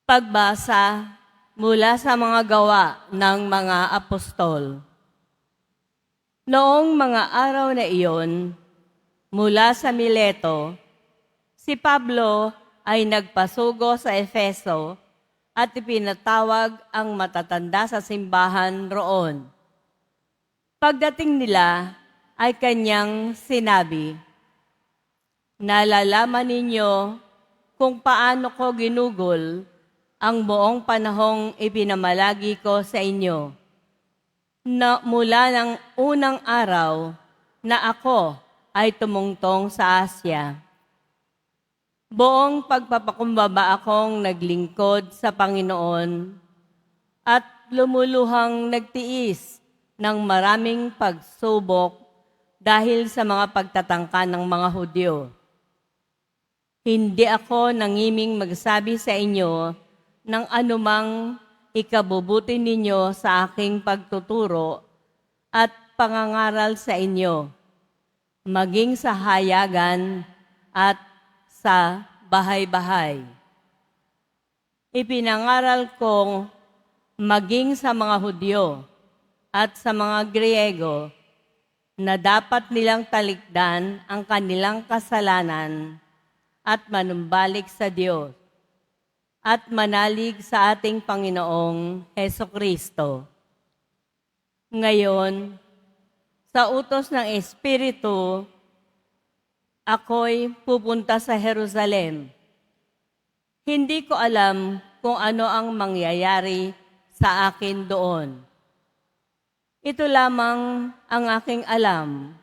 Pagbasa mula sa mga gawa ng mga apostol. Noong mga araw na iyon, mula sa Mileto, si Pablo ay nagpasugo sa Efeso at ipinatawag ang matatanda sa simbahan roon. Pagdating nila ay kanyang sinabi, "Nalalaman ninyo kung paano ko ginugol ang buong panahong ipinamalagi ko sa inyo, na mula ng unang araw na ako ay tumungtong sa Asya. Buong pagpapakumbaba akong naglingkod sa Panginoon at lumuluhang nagtiis ng maraming pagsubok dahil sa mga pagtatangka ng mga Hudyo. Hindi ako nangiming magsabi sa inyo ng anumang ikabubuti ninyo sa aking pagtuturo at pangangaral sa inyo, maging sa hayagan at sa bahay-bahay. Ipinangaral kong maging sa mga Hudyo at sa mga Griego na dapat nilang talikdan ang kanilang kasalanan at manumbalik sa Diyos at manalig sa ating Panginoong Hesukristo. Ngayon, sa utos ng Espiritu, ako'y pupunta sa Jerusalem. Hindi ko alam kung ano ang mangyayari sa akin doon. Ito lamang ang aking alam.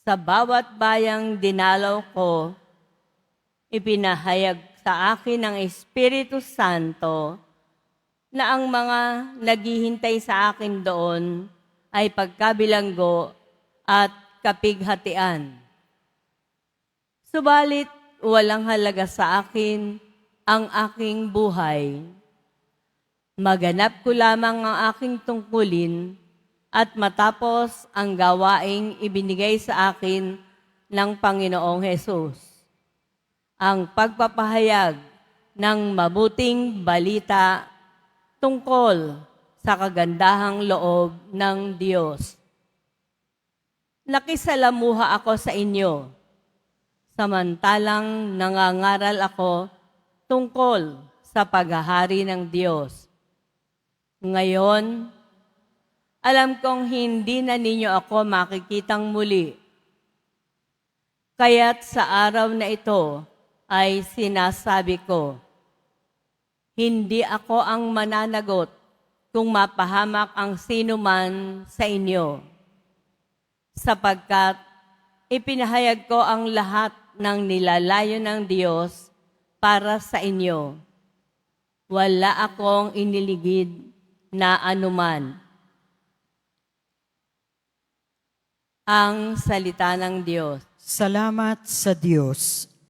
Sa bawat bayang dinalaw ko, ipinahayag sa akin ng Espiritu Santo na ang mga naghihintay sa akin doon ay pagkabilanggo at kapighatian. Subalit walang halaga sa akin ang aking buhay. Maganap ko lamang ang aking tungkulin at matapos ang gawaing ibinigay sa akin ng Panginoong Hesus, ang pagpapahayag ng mabuting balita tungkol sa kagandahang loob ng Diyos. Nakisalamuha ako sa inyo, samantalang nangangaral ako tungkol sa paghahari ng Diyos. Ngayon, alam kong hindi na ninyo ako makikitang muli. Kaya't sa araw na ito ay sinasabi ko, hindi ako ang mananagot kung mapahamak ang sino man sa inyo, sapagkat ipinahayag ko ang lahat ng nilalayo ng Diyos para sa inyo. Wala akong iniligid na anuman. Ang salita ng Diyos. Salamat sa Diyos.